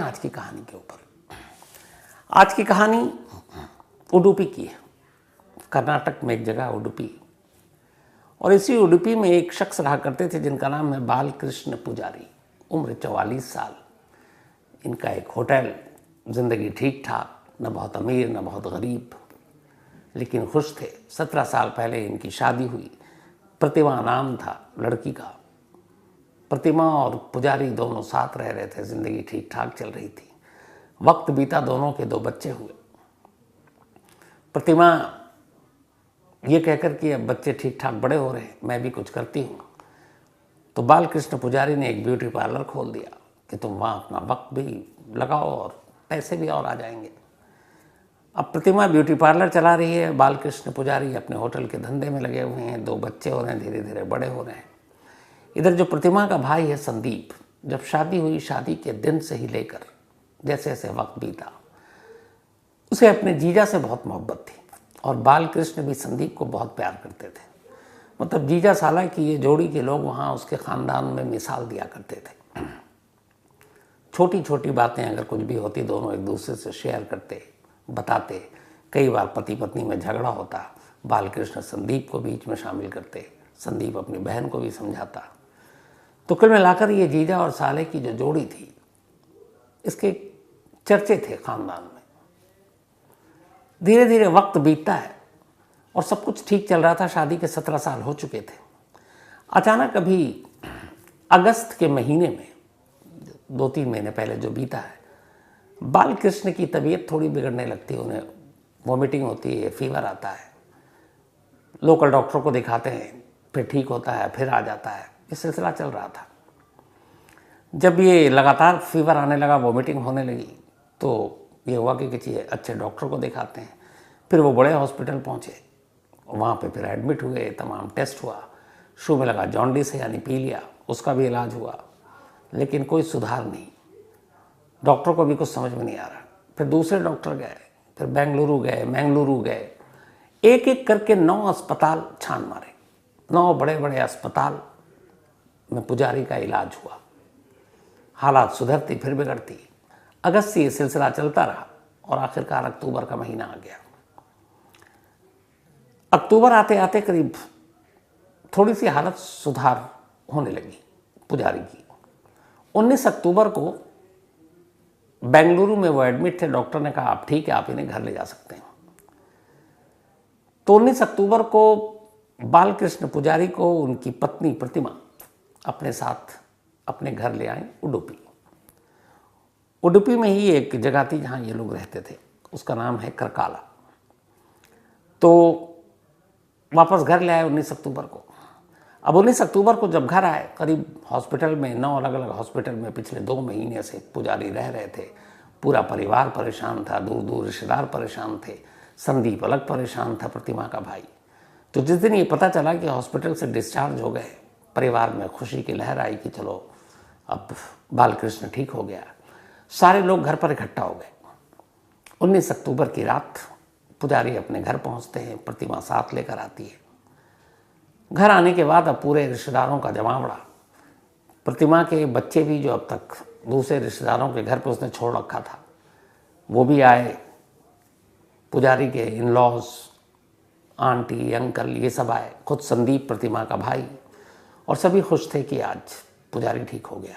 आज की कहानी के ऊपर। आज की कहानी उडुपी की है। कर्नाटक में एक जगह उडुपी, और इसी उडुपी में एक शख्स रहा करते थे जिनका नाम है बालकृष्ण पुजारी। उम्र 44 साल। इनका एक होटल, जिंदगी ठीक ठाक, न बहुत अमीर न बहुत गरीब, लेकिन खुश थे। 17 साल पहले इनकी शादी हुई। प्रतिमा नाम था लड़की का। प्रतिमा और पुजारी दोनों साथ रह रहे थे, जिंदगी ठीक ठाक चल रही थी। वक्त बीता, दोनों के 2 बच्चे हुए। प्रतिमा ये कहकर कि अब बच्चे ठीक ठाक बड़े हो रहे हैं, मैं भी कुछ करती हूँ, तो बालकृष्ण पुजारी ने एक ब्यूटी पार्लर खोल दिया कि तुम वहाँ अपना वक्त भी लगाओ और पैसे भी और आ जाएंगे। अब प्रतिमा ब्यूटी पार्लर चला रही है, बालकृष्ण पुजारी अपने होटल के धंधे में लगे हुए हैं। 2 बच्चे हो रहे हैं, धीरे धीरे बड़े हो रहे हैं। इधर जो प्रतिमा का भाई है संदीप, जब शादी हुई, शादी के दिन से ही लेकर जैसे जैसे वक्त बीता, उसे अपने जीजा से बहुत मोहब्बत थी, और बालकृष्ण भी संदीप को बहुत प्यार करते थे। मतलब जीजा साला की ये जोड़ी के लोग वहाँ उसके ख़ानदान में मिसाल दिया करते थे। छोटी छोटी बातें अगर कुछ भी होती, दोनों एक दूसरे से शेयर करते, बताते। कई बार पति पत्नी में झगड़ा होता, बालकृष्ण संदीप को बीच में शामिल करते, संदीप अपनी बहन को भी समझाता। तो कुल मिलाकर ये जीजा और साले की जो जोड़ी थी, इसके चर्चे थे खानदान में। धीरे धीरे वक्त बीतता है और सब कुछ ठीक चल रहा था। शादी के 17 साल हो चुके थे। अचानक अभी अगस्त के महीने में, 2-3 महीने पहले जो बीता है, बालकृष्ण की तबीयत थोड़ी बिगड़ने लगती है। उन्हें वॉमिटिंग होती है, फीवर आता है। लोकल डॉक्टर को दिखाते हैं, फिर ठीक होता है, फिर आ जाता है। ये सिलसिला चल रहा था। जब ये लगातार फीवर आने लगा, वॉमिटिंग होने लगी, तो ये हुआ कि किसी अच्छे डॉक्टर को दिखाते हैं। फिर वो बड़े हॉस्पिटल पहुँचे, वहाँ पे फिर एडमिट हुए, तमाम टेस्ट हुआ। शुरू में लगा जॉन्डिस है यानी पीलिया, उसका भी इलाज हुआ, लेकिन कोई सुधार नहीं। डॉक्टर को भी कुछ समझ में नहीं आ रहा। फिर दूसरे डॉक्टर गए, फिर बेंगलुरु गए, मंगलुरु गए। एक एक करके 9 अस्पताल छान मारे। 9 बड़े बड़े अस्पताल में पुजारी का इलाज हुआ। हालात सुधरती फिर बिगड़ती। अगस्त से ये सिलसिला चलता रहा और आखिरकार अक्टूबर का महीना आ गया। अक्टूबर आते आते करीब थोड़ी सी हालत सुधार होने लगी पुजारी की। 19 अक्टूबर को बेंगलुरु में वो एडमिट थे। डॉक्टर ने कहा आप ठीक है, आप इन्हें घर ले जा सकते हैं। तो 19 अक्टूबर को बालकृष्ण पुजारी को उनकी पत्नी प्रतिमा अपने साथ अपने घर ले आए उडुपी। उडुपी में ही एक जगह थी जहाँ ये लोग रहते थे, उसका नाम है करकाला। तो वापस घर ले आए 19 अक्टूबर को। अब 19 अक्टूबर को जब घर आए, करीब हॉस्पिटल में 9 अलग अलग हॉस्पिटल में पिछले 2 महीने से पुजारी रह रहे थे। पूरा परिवार परेशान था, दूर दूर रिश्तेदार परेशान थे। संदीप अलग परेशान था, प्रतिमा का भाई। तो जिस दिन ये पता चला कि हॉस्पिटल से डिस्चार्ज हो गए, परिवार में खुशी की लहर आई कि चलो अब बालकृष्ण ठीक हो गया। सारे लोग घर पर इकट्ठा हो गए। 19 अक्टूबर की रात पुजारी अपने घर पहुंचते हैं, प्रतिमा साथ लेकर आती है। घर आने के बाद अब पूरे रिश्तेदारों का जमावड़ा। प्रतिमा के बच्चे भी जो अब तक दूसरे रिश्तेदारों के घर पर उसने छोड़ रखा था, वो भी आए। पुजारी के इन लॉज, आंटी, अंकल, ये सब आए। खुद संदीप प्रतिमा का भाई, और सभी खुश थे कि आज पुजारी ठीक हो गया।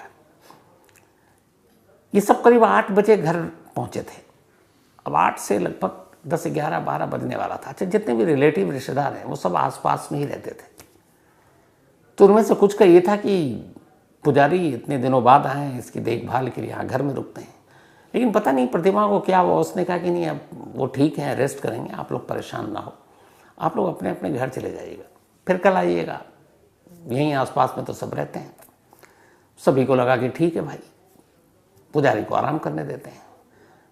ये सब करीब 8 बजे घर पहुंचे थे। अब 8 से लगभग 10, 11, 12 बजने वाला था। अच्छा, जितने भी रिलेटिव रिश्तेदार हैं वो सब आसपास में ही रहते थे। तो उनमें से कुछ का ये था कि पुजारी इतने दिनों बाद आए हैं, इसकी देखभाल के लिए यहाँ घर में रुकते हैं। लेकिन पता नहीं प्रतिमा को क्या हुआ, उसने कहा कि नहीं, अब वो ठीक है, रेस्ट करेंगे, आप लोग परेशान ना हो, आप लोग अपने अपने घर चले जाइएगा, फिर कल आइएगा, यहीं आसपास में तो सब रहते हैं। सभी को लगा कि ठीक है भाई, पुजारी को आराम करने देते हैं।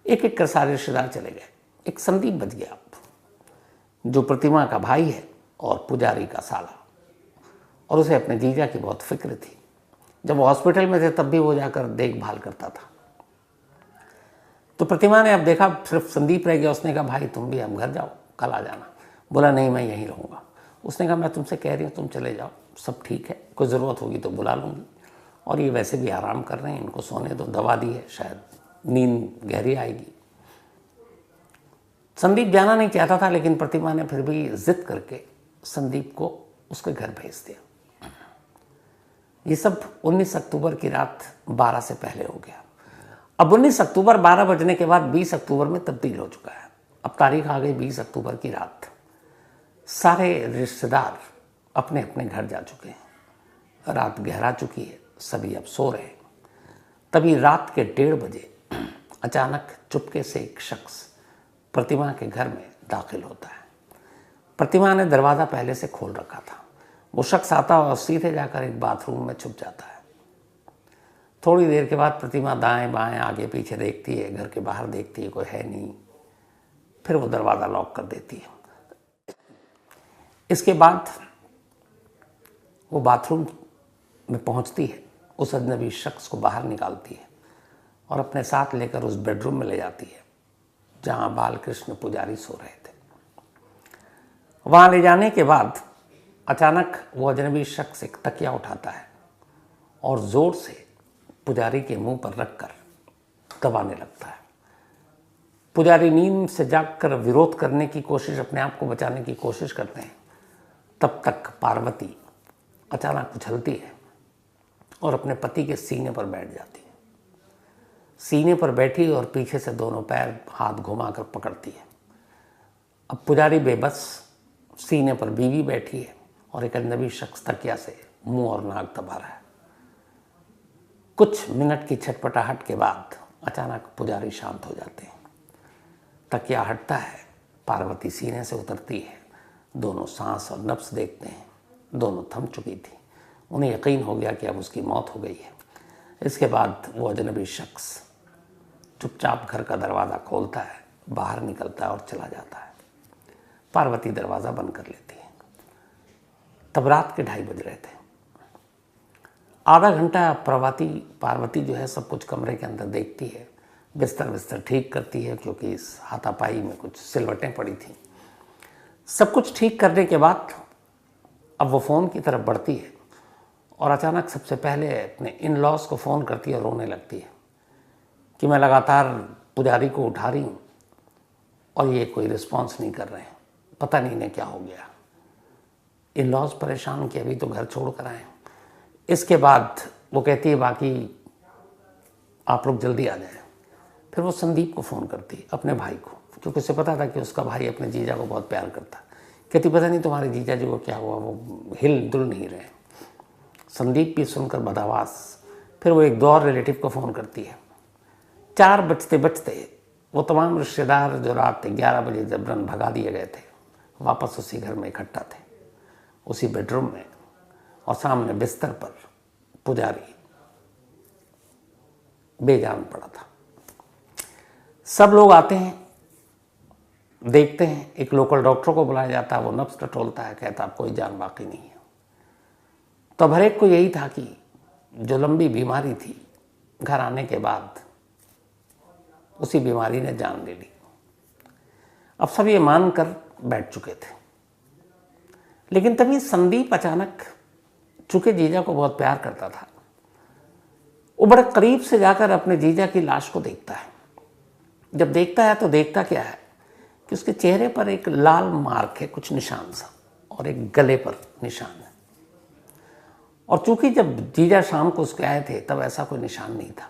एक एक कर सारे रिश्तेदार चले गए। एक संदीप बच गया, जो प्रतिमा का भाई है और पुजारी का साला, और उसे अपने जीजा की बहुत फिक्र थी। जब वो हॉस्पिटल में थे तब भी वो जाकर देखभाल करता था। तो प्रतिमा ने अब देखा सिर्फ संदीप रह गया। उसने कहा भाई तुम भी अब घर जाओ, कल आ जाना। बोला नहीं, मैं यहीं रहूँगा। उसने कहा मैं तुमसे कह रही हूँ तुम चले जाओ, सब ठीक है, कोई ज़रूरत होगी तो बुला लूँगी, और ये वैसे भी आराम कर रहे हैं, इनको सोने दो, दवा दी है, शायद नींद गहरी आएगी। संदीप जाना नहीं चाहता था, लेकिन प्रतिमा ने फिर भी जिद करके संदीप को उसके घर भेज दिया। ये सब 19 अक्टूबर की रात 12 से पहले हो गया। अब 19 अक्टूबर 12 बजने के बाद 20 अक्टूबर में तब्दील हो चुका है। अब तारीख आ गई 20 अक्टूबर की रात। सारे रिश्तेदार अपने अपने घर जा चुके हैं। रात गहरा चुकी है, सभी अब सो रहे हैं। तभी रात के 1:30 बजे अचानक चुपके से एक शख्स प्रतिमा के घर में दाखिल होता है। प्रतिमा ने दरवाज़ा पहले से खोल रखा था। वो शख्स आता और सीधे जाकर एक बाथरूम में छुप जाता है। थोड़ी देर के बाद प्रतिमा दाएं बाएं आगे पीछे देखती है, घर के बाहर देखती है, कोई है नहीं। फिर वो दरवाज़ा लॉक कर देती है। इसके बाद वो बाथरूम में पहुंचती है, उस अजनबी शख्स को बाहर निकालती है और अपने साथ लेकर उस बेडरूम में ले जाती है जहां बालकृष्ण पुजारी सो रहे थे। वहां ले जाने के बाद अचानक वो अजनबी शख्स एक तकिया उठाता है और जोर से पुजारी के मुंह पर रखकर दबाने लगता है। पुजारी नींद से जागकर विरोध करने की कोशिश, अपने आप को बचाने की कोशिश करते हैं। तब तक पार्वती अचानक उछलती है और अपने पति के सीने पर बैठ जाती है। सीने पर बैठी और पीछे से दोनों पैर हाथ घुमाकर पकड़ती है। अब पुजारी बेबस, सीने पर बीवी बैठी है और एक अजनबी शख्स तकिया से मुंह और नाक दबा रहा है। कुछ मिनट की छटपटाहट के बाद अचानक पुजारी शांत हो जाते हैं। तकिया हटता है, पार्वती सीने से उतरती है। दोनों सांस और नब्ज देखते हैं। दोनों थम चुकी थी। उन्हें यकीन हो गया कि अब उसकी मौत हो गई है। इसके बाद वो अजनबी शख्स चुपचाप घर का दरवाज़ा खोलता है, बाहर निकलता है और चला जाता है। पार्वती दरवाज़ा बंद कर लेती है। तब रात के 2:30 बज रहे थे। आधा घंटा पार्वती जो है सब कुछ कमरे के अंदर देखती है, बिस्तर ठीक करती है, क्योंकि इस हाथापाई में कुछ सिलवटें पड़ी थी। सब कुछ ठीक करने के बाद अब वो फ़ोन की तरफ बढ़ती है और अचानक सबसे पहले अपने इन लॉज को फ़ोन करती है और रोने लगती है कि मैं लगातार पुजारी को उठा रही हूँ और ये कोई रिस्पॉन्स नहीं कर रहे हैं, पता नहीं इन्हें क्या हो गया। इन लॉज परेशान कि अभी तो घर छोड़ कर आए। इसके बाद वो कहती है बाकी आप लोग जल्दी आ जाएं। फिर वो संदीप को फ़ोन करती है, अपने भाई को, क्योंकि उसे पता था कि उसका भाई अपने जीजा को बहुत प्यार करता। कहती पता नहीं तुम्हारे जीजा जी को क्या हुआ, वो हिल डुल नहीं रहे। संदीप भी सुनकर बदहवास। फिर वो एक दो और रिलेटिव को फ़ोन करती है। 4 बजते बजते वो तमाम रिश्तेदार जो रात 11 बजे जबरन भगा दिए गए थे, वापस उसी घर में इकट्ठा थे, उसी बेडरूम में, और सामने बिस्तर पर पुजारी बेजान पड़ा था। सब लोग आते हैं, देखते हैं। एक लोकल डॉक्टर को बुलाया जाता है, वो नब्ज टटोलता है, कहता है कोई जान बाकी नहीं है। तो हर एक को यही था कि जो लंबी बीमारी थी, घर आने के बाद उसी बीमारी ने जान ले ली। अब सब ये मानकर बैठ चुके थे। लेकिन तभी संदीप अचानक, चूंकि जीजा को बहुत प्यार करता था, वो बड़े करीब से जाकर अपने जीजा की लाश को देखता है। जब देखता है तो देखता क्या है कि उसके चेहरे पर एक लाल मार्क है, कुछ निशान सा, और एक गले पर निशान है। और चूंकि जब जीजा शाम को उसके आए थे तब ऐसा कोई निशान नहीं था।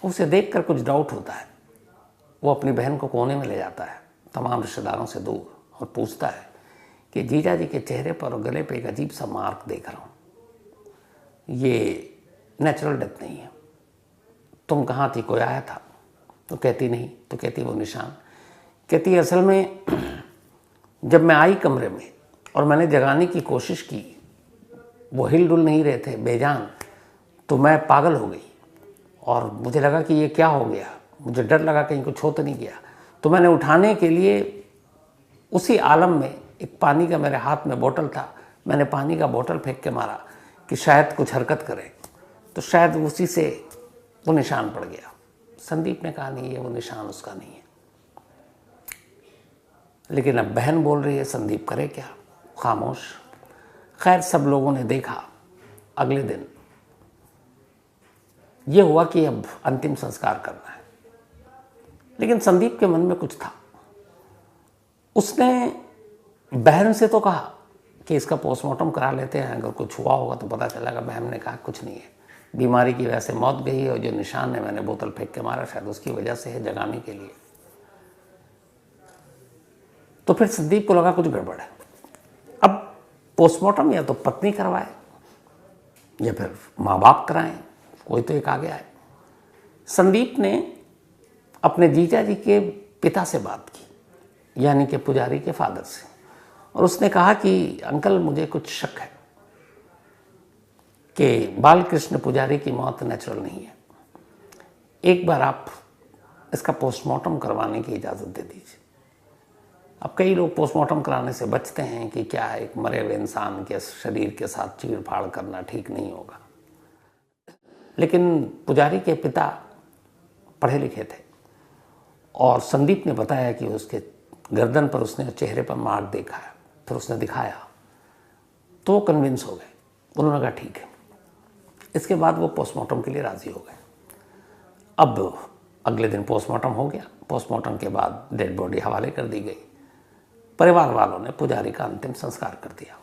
उसे देखकर कुछ डाउट होता है। वो अपनी बहन को कोने में ले जाता है, तमाम रिश्तेदारों से दूर, और पूछता है कि जीजा जी के चेहरे पर और गले पे एक अजीब सा मार्क देख रहा हूँ, ये नेचुरल डेथ नहीं है, तुम कहाँ थी, कोई आया था? तो कहती नहीं। तो कहती वो निशान। कहती असल में जब मैं आई कमरे में और मैंने जगाने की कोशिश की, वो हिल डुल नहीं रहे थे, बेजान, तो मैं पागल हो गई और मुझे लगा कि ये क्या हो गया। मुझे डर लगा कहीं कुछ हो तो नहीं गया। तो मैंने उठाने के लिए उसी आलम में एक पानी का मेरे हाथ में बोतल था, मैंने पानी का बोतल फेंक के मारा कि शायद कुछ हरकत करे, तो शायद उसी से वो निशान पड़ गया। संदीप ने कहा नहीं, ये वो निशान उसका नहीं है। लेकिन अब बहन बोल रही है, संदीप करे क्या, खामोश। खैर सब लोगों ने देखा अगले दिन ये हुआ कि अब अंतिम संस्कार करना है। लेकिन संदीप के मन में कुछ था। उसने बहन से तो कहा कि इसका पोस्टमार्टम करा लेते हैं, अगर कुछ हुआ होगा तो पता चलेगा। बहन ने कहा कुछ नहीं है, बीमारी की वजह से मौत गई है और जो निशान है मैंने बोतल फेंक के मारा, शायद उसकी वजह से है, जगाने के लिए। तो फिर संदीप को लगा कुछ गड़बड़ है। अब पोस्टमार्टम या तो पत्नी करवाए या फिर माँ बाप कराएं, कोई तो एक आगे आए। संदीप ने अपने जीजा जी के पिता से बात की, यानी कि पुजारी के फादर से, और उसने कहा कि अंकल मुझे कुछ शक है कि बालकृष्ण पुजारी की मौत नेचुरल नहीं है, एक बार आप इसका पोस्टमार्टम करवाने की इजाज़त दे दीजिए। अब कई लोग पोस्टमार्टम कराने से बचते हैं कि क्या एक मरे हुए इंसान के शरीर के साथ चीड़ फाड़ करना ठीक नहीं होगा, लेकिन पुजारी के पिता पढ़े लिखे थे और संदीप ने बताया कि उसके गर्दन पर उसने चेहरे पर मार्क देखा है। फिर उसने दिखाया तो वो कन्विंस हो गए। उन्होंने कहा ठीक है। इसके बाद वो पोस्टमार्टम के लिए राज़ी हो गए। अब अगले दिन पोस्टमार्टम हो गया। पोस्टमार्टम के बाद डेड बॉडी हवाले कर दी गई। परिवार वालों ने पुजारी का अंतिम संस्कार कर दिया।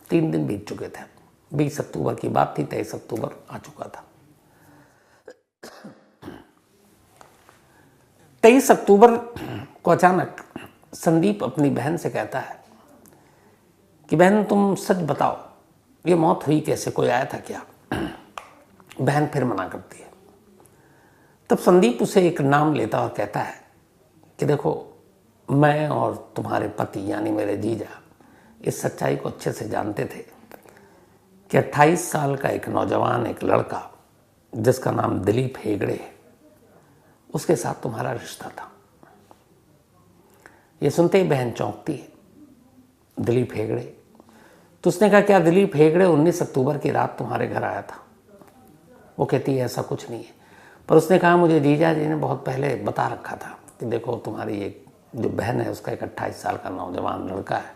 3 दिन बीत चुके थे। 20 अक्टूबर की बात थी, 23 अक्टूबर आ चुका था। 23 अक्टूबर को अचानक संदीप अपनी बहन से कहता है कि बहन तुम सच बताओ, ये मौत हुई कैसे, कोई आया था क्या? बहन फिर मना करती है। तब संदीप उसे एक नाम लेता और कहता है कि देखो, मैं और तुम्हारे पति यानी मेरे जीजा इस सच्चाई को अच्छे से जानते थे कि 28 साल का एक नौजवान, एक लड़का जिसका नाम दिलीप हेगड़े है, उसके साथ तुम्हारा रिश्ता था। ये सुनते ही बहन चौंकती है। दिलीप हेगड़े? तो उसने कहा क्या दिलीप हेगड़े 19 अक्टूबर की रात तुम्हारे घर आया था? वो कहती है ऐसा कुछ नहीं है, पर उसने कहा मुझे जीजा जी ने बहुत पहले बता रखा था कि देखो तुम्हारी एक जो बहन है उसका एक 28 साल का नौजवान लड़का है।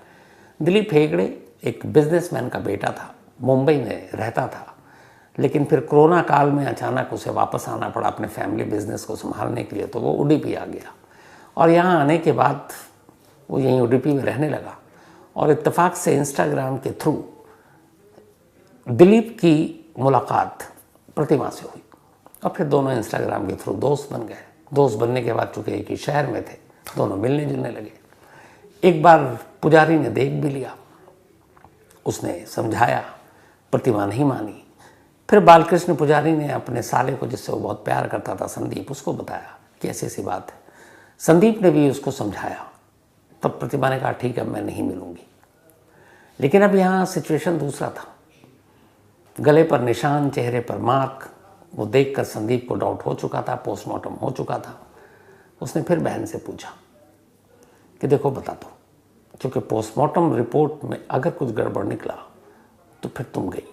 दिलीप हेगड़े एक बिजनेसमैन का बेटा था, मुंबई में रहता था, लेकिन फिर कोरोना काल में अचानक उसे वापस आना पड़ा अपने फैमिली बिजनेस को संभालने के लिए, तो वो उडुपी आ गया और यहाँ आने के बाद वो यहीं उडुपी में रहने लगा। और इत्तेफाक से इंस्टाग्राम के थ्रू दिलीप की मुलाकात प्रतिमा से हुई और फिर दोनों इंस्टाग्राम के थ्रू दोस्त बन गए। दोस्त बनने के बाद चूँकि एक ही शहर में थे, दोनों मिलने जुलने लगे। एक बार पुजारी ने देख भी लिया, उसने समझाया, प्रतिमा नहीं मानी। फिर बालकृष्ण पुजारी ने अपने साले को, जिससे वो बहुत प्यार करता था, संदीप, उसको बताया कि ऐसी ऐसी बात है। संदीप ने भी उसको समझाया। तब प्रतिमा ने कहा ठीक है मैं नहीं मिलूंगी। लेकिन अब यहाँ सिचुएशन दूसरा था। गले पर निशान, चेहरे पर मार्क, वो देखकर संदीप को डाउट हो चुका था, पोस्टमार्टम हो चुका था। उसने फिर बहन से पूछा कि देखो बता दो, क्योंकि पोस्टमार्टम रिपोर्ट में अगर कुछ गड़बड़ निकला तो फिर तुम गई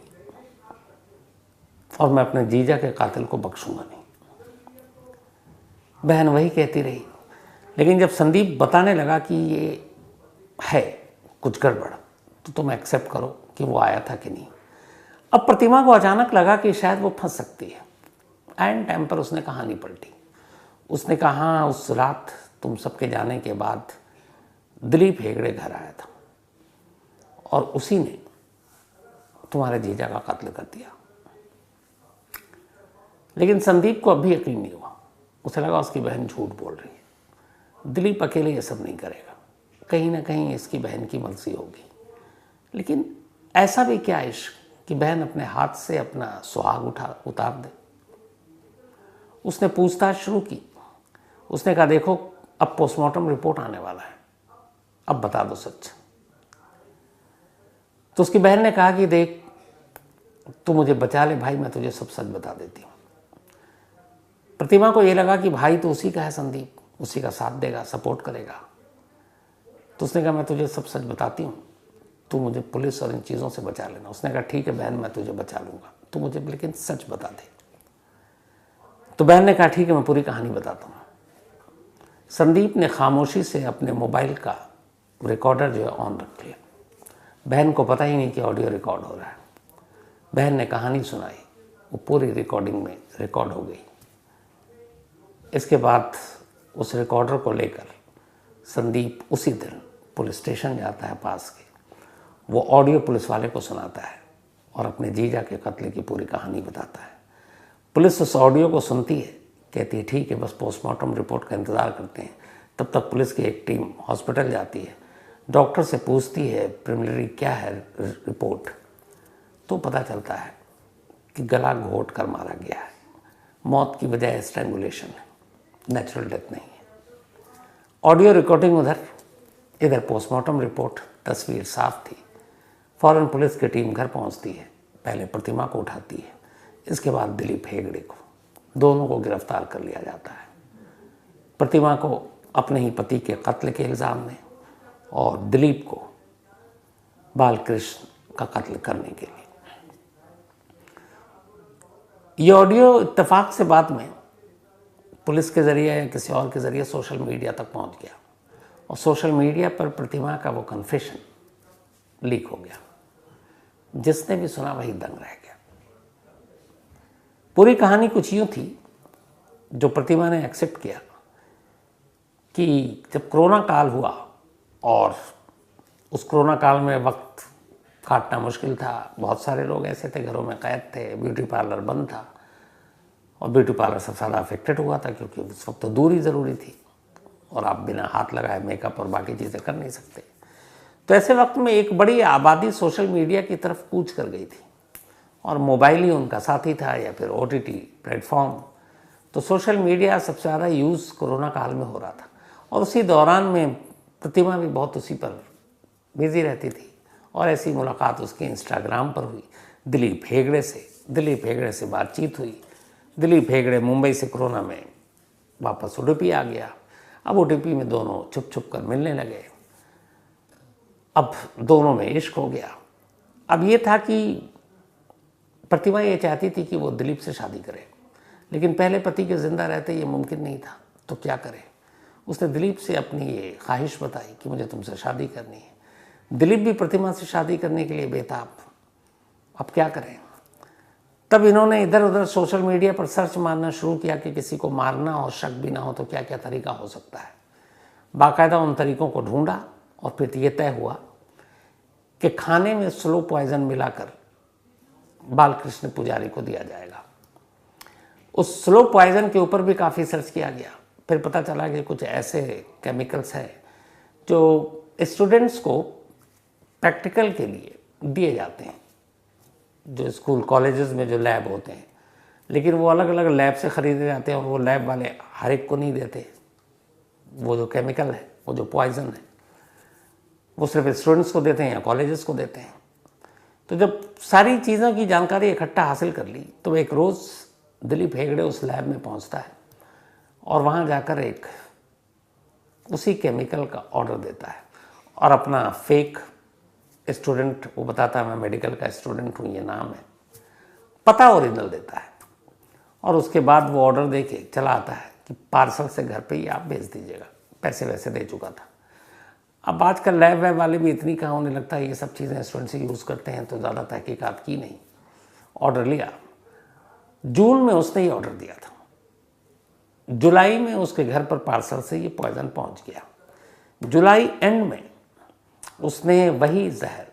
और मैं अपने जीजा के कातिल को बख्शूंगा नहीं। बहन वही कहती रही। लेकिन जब संदीप बताने लगा कि ये है कुछ गड़बड़, तो तुम एक्सेप्ट करो कि वो आया था कि नहीं। अब प्रतिमा को अचानक लगा कि शायद वो फंस सकती है। एंड टाइम पर उसने कहानी पलटी। उसने कहा हाँ, उस रात तुम सबके जाने के बाद दिलीप हेगड़े घर आया था और उसी ने तुम्हारे जीजा का कत्ल कर दिया। लेकिन संदीप को अब भी यकीन नहीं हुआ। उसे लगा उसकी बहन झूठ बोल रही है। दिलीप अकेले ये सब नहीं करेगा, कहीं ना कहीं इसकी बहन की मर्जी होगी। लेकिन ऐसा भी क्या इश्क कि बहन अपने हाथ से अपना सुहाग उतार दे। उसने पूछताछ शुरू की। उसने कहा देखो अब पोस्टमार्टम रिपोर्ट आने वाला है, अब बता दो सच। तो उसकी बहन ने कहा कि देख तू मुझे बचा ले भाई, मैं तुझे सब सच बता देती हूँ। प्रतिमा को ये लगा कि भाई तो उसी का है संदीप, उसी का साथ देगा, सपोर्ट करेगा। तो उसने कहा मैं तुझे सब सच बताती हूँ, तू मुझे पुलिस और इन चीज़ों से बचा लेना। उसने कहा ठीक है बहन मैं तुझे बचा लूँगा, तू मुझे लेकिन सच बता दे। तो बहन ने कहा ठीक है मैं पूरी कहानी बताता हूँ। संदीप ने खामोशी से अपने मोबाइल का रिकॉर्डर जो है ऑन रख लिया। बहन को पता ही नहीं कि ऑडियो रिकॉर्ड हो रहा है। बहन ने कहानी सुनाई वो पूरी रिकॉर्डिंग में रिकॉर्ड हो गई। इसके बाद उस रिकॉर्डर को लेकर संदीप उसी दिन पुलिस स्टेशन जाता है पास के। वो ऑडियो पुलिस वाले को सुनाता है और अपने जीजा के कत्ल की पूरी कहानी बताता है। पुलिस उस ऑडियो को सुनती है, कहती है ठीक है, बस पोस्टमार्टम रिपोर्ट का इंतज़ार करते हैं। तब तक पुलिस की एक टीम हॉस्पिटल जाती है, डॉक्टर से पूछती है प्रिलिमिनरी क्या है रिपोर्ट। तो पता चलता है कि गला घोट कर मारा गया है, मौत की वजह स्ट्रैंगुलेशन है, नेचुरल डेथ नहीं है। ऑडियो रिकॉर्डिंग उधर, इधर पोस्टमार्टम रिपोर्ट, तस्वीर साफ थी। फौरन पुलिस की टीम घर पहुंचती है, पहले प्रतिमा को उठाती है, इसके बाद दिलीप हेगड़े को, दोनों को गिरफ्तार कर लिया जाता है। प्रतिमा को अपने ही पति के कत्ल के इल्ज़ाम में और दिलीप को बालकृष्ण का कत्ल करने के लिए। ये ऑडियो इत्तेफाक से बाद में पुलिस के ज़रिए या किसी और के ज़रिए सोशल मीडिया तक पहुंच गया और सोशल मीडिया पर प्रतिमा का वो कन्फेशन लीक हो गया। जिसने भी सुना वही दंग रह गया। पूरी कहानी कुछ यूँ थी, जो प्रतिमा ने एक्सेप्ट किया कि जब कोरोना काल हुआ और उस कोरोना काल में वक्त काटना मुश्किल था, बहुत सारे लोग ऐसे थे घरों में कैद थे, ब्यूटी पार्लर बंद था और ब्यूटी पार्लर सबसे ज़्यादा अफेक्टेड हुआ था क्योंकि उस वक्त तो दूरी ज़रूरी थी और आप बिना हाथ लगाए मेकअप और बाकी चीज़ें कर नहीं सकते। तो ऐसे वक्त में एक बड़ी आबादी सोशल मीडिया की तरफ कूच कर गई थी और मोबाइल ही उनका साथी था या फिर OTT प्लेटफॉर्म। तो सोशल मीडिया सबसे ज़्यादा यूज़ कोरोना काल में हो रहा था और उसी दौरान में प्रतिमा भी बहुत उसी पर बिजी रहती थी और ऐसी मुलाकात उसके इंस्टाग्राम पर हुई दिलीप हेगड़े से। दिलीप हेगड़े से बातचीत हुई। दिलीप हेगड़े मुंबई से कोरोना में वापस उडुपी आ गया। अब उडुपी में दोनों छुप छुप कर मिलने लगे। अब दोनों में इश्क हो गया। अब ये था कि प्रतिमा ये चाहती थी कि वो दिलीप से शादी करे, लेकिन पहले पति के जिंदा रहते ये मुमकिन नहीं था, तो क्या करे। उसने दिलीप से अपनी ये ख्वाहिश बताई कि मुझे तुमसे शादी करनी है। दिलीप भी प्रतिमा से शादी करने के लिए बेताब। अब क्या करें। तब इन्होंने इधर उधर सोशल मीडिया पर सर्च मारना शुरू किया कि किसी को मारना और शक भी ना हो तो क्या क्या तरीका हो सकता है। बाकायदा उन तरीकों को ढूंढा और फिर ये तय हुआ कि खाने में स्लो पॉइजन मिलाकर बालकृष्ण पुजारी को दिया जाएगा। उस स्लो पॉइजन के ऊपर भी काफ़ी सर्च किया गया। फिर पता चला कि कुछ ऐसे केमिकल्स हैं जो स्टूडेंट्स को प्रैक्टिकल के लिए दिए जाते हैं, जो स्कूल कॉलेजेस में जो लैब होते हैं, लेकिन वो अलग अलग लैब से ख़रीदे जाते हैं और वो लैब वाले हर एक को नहीं देते। वो जो केमिकल है, वो जो पॉइजन है, वो सिर्फ स्टूडेंट्स को देते हैं या कॉलेजेस को देते हैं। तो जब सारी चीज़ों की जानकारी इकट्ठा हासिल कर ली तो एक रोज़ दिलीप हेगड़े उस लैब में पहुंचता है और वहाँ जाकर एक उसी केमिकल का ऑर्डर देता है और अपना फेक स्टूडेंट, वो बताता है मैं मेडिकल का स्टूडेंट हूँ, ये नाम है, पता ओरिजिनल देता है और उसके बाद वो ऑर्डर दे के चला आता है कि पार्सल से घर पे ही आप भेज दीजिएगा। पैसे वैसे दे चुका था। अब आजकल लैब वैब वाले भी इतनी कहाँ होने लगता है, ये सब चीज़ें स्टूडेंट्स यूज़ करते हैं, तो ज़्यादा तहकीकात की नहीं, ऑर्डर लिया। जून में उसने ही ऑर्डर दिया था, जुलाई में उसके घर पर पार्सल से ये पॉइजन पहुंच गया। जुलाई एंड में उसने वही जहर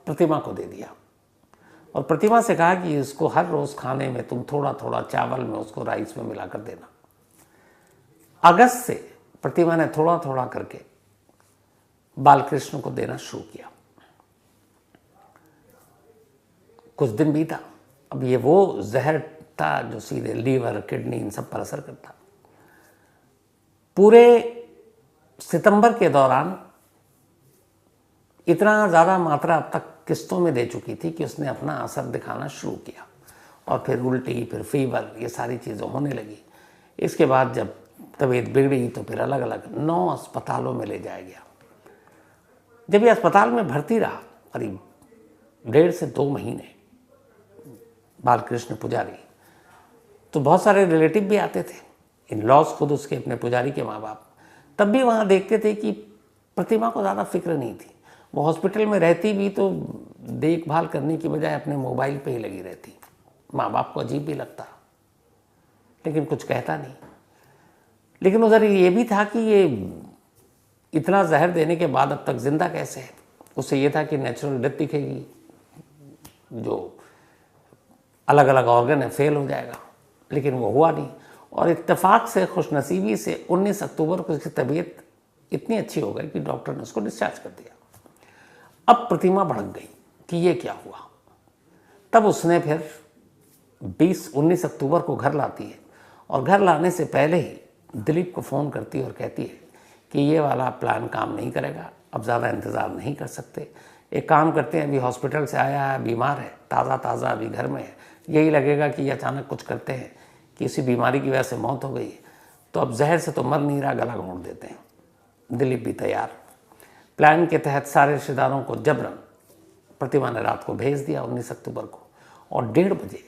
प्रतिमा को दे दिया और प्रतिमा से कहा कि इसको हर रोज़ खाने में तुम थोड़ा थोड़ा चावल में उसको राइस में मिलाकर देना। अगस्त से प्रतिमा ने थोड़ा थोड़ा करके बालकृष्ण को देना शुरू किया। कुछ दिन बीता। अब ये वो जहर था जो सीधे लीवर, किडनी, इन सब पर असर करता। पूरे सितंबर के दौरान इतना ज़्यादा मात्रा अब तक किस्तों में दे चुकी थी कि उसने अपना असर दिखाना शुरू किया और फिर उल्टी, फिर फीवर, ये सारी चीज़ें होने लगी। इसके बाद जब तबीयत बिगड़ी तो फिर अलग अलग 9 अस्पतालों में ले जाया गया। जब ये अस्पताल में भर्ती रहा करीब 1.5 से 2 महीने बालकृष्ण पुजारी, तो बहुत सारे रिलेटिव भी आते थे, इन लॉज खुद उसके अपने पुजारी के माँ बाप, तब भी वहाँ देखते थे कि प्रतिमा को ज़्यादा फिक्र नहीं थी। वो हॉस्पिटल में रहती भी तो देखभाल करने की बजाय अपने मोबाइल पे ही लगी रहती। माँ बाप को अजीब भी लगता, लेकिन कुछ कहता नहीं। लेकिन उधर ये भी था कि ये इतना जहर देने के बाद अब तक जिंदा कैसे है। उससे ये था कि नेचुरल डेथ दिखेगी, जो अलग अलग ऑर्गन है फेल हो जाएगा, लेकिन वो हुआ नहीं। और इत्तेफाक से, खुशनसीबी से 19 अक्टूबर को उसकी तबीयत इतनी अच्छी हो गई कि डॉक्टर ने उसको डिस्चार्ज कर दिया। अब प्रतिमा भड़क गई कि ये क्या हुआ। तब उसने फिर 19 अक्टूबर को घर लाती है, और घर लाने से पहले ही दिलीप को फ़ोन करती है और कहती है कि ये वाला प्लान काम नहीं करेगा, अब ज़्यादा इंतज़ार नहीं कर सकते। एक काम करते हैं, अभी हॉस्पिटल से आया है, बीमार है, ताज़ा अभी घर में है, यही लगेगा कि ये अचानक कुछ करते हैं कि इसी बीमारी की वजह से मौत हो गई है, तो अब जहर से तो मर नहीं रहा, गला घोंट देते हैं। दिलीप भी तैयार। प्लान के तहत सारे रिश्तेदारों को जबरन प्रतिमा ने रात को भेज दिया 19 अक्टूबर को, और 1:30 बजे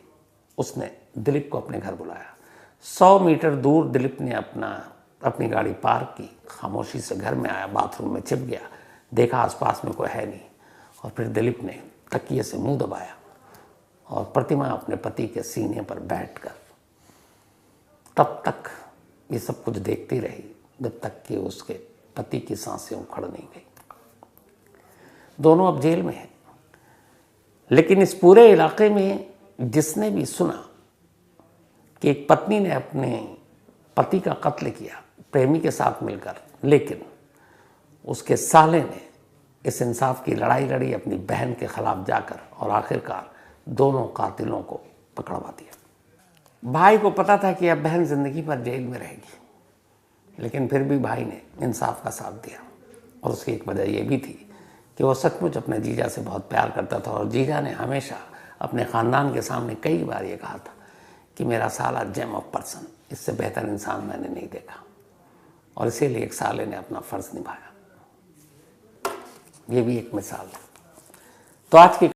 उसने दिलीप को अपने घर बुलाया। 100 मीटर दूर दिलीप ने अपनी गाड़ी पार्क की, खामोशी से घर में आया, बाथरूम में छिप गया, देखा आसपास में कोई है नहीं, और फिर दिलीप ने तकिए से मुंह दबाया और प्रतिमा अपने पति के सीने पर बैठकर तब तक ये सब कुछ देखती रही जब तक कि उसके पति की सांसें उखड़ नहीं गई। दोनों अब जेल में हैं, लेकिन इस पूरे इलाके में जिसने भी सुना कि एक पत्नी ने अपने पति का कत्ल किया प्रेमी के साथ मिलकर, लेकिन उसके साले ने इस इंसाफ की लड़ाई लड़ी अपनी बहन के खिलाफ जाकर, और आखिरकार दोनों कातिलों को पकड़वा दिया। भाई को पता था कि अब बहन जिंदगी भर जेल में रहेगी, लेकिन फिर भी भाई ने इंसाफ का साथ दिया। और उसकी एक वजह यह भी थी कि वो सचमुच अपने जीजा से बहुत प्यार करता था, और जीजा ने हमेशा अपने ख़ानदान के सामने कई बार ये कहा था कि मेरा साला जेम ऑफ पर्सन, इससे बेहतर इंसान मैंने नहीं देखा, और इसीलिए एक साले ने अपना फ़र्ज़ निभाया। ये भी एक मिसाल है। तो आज की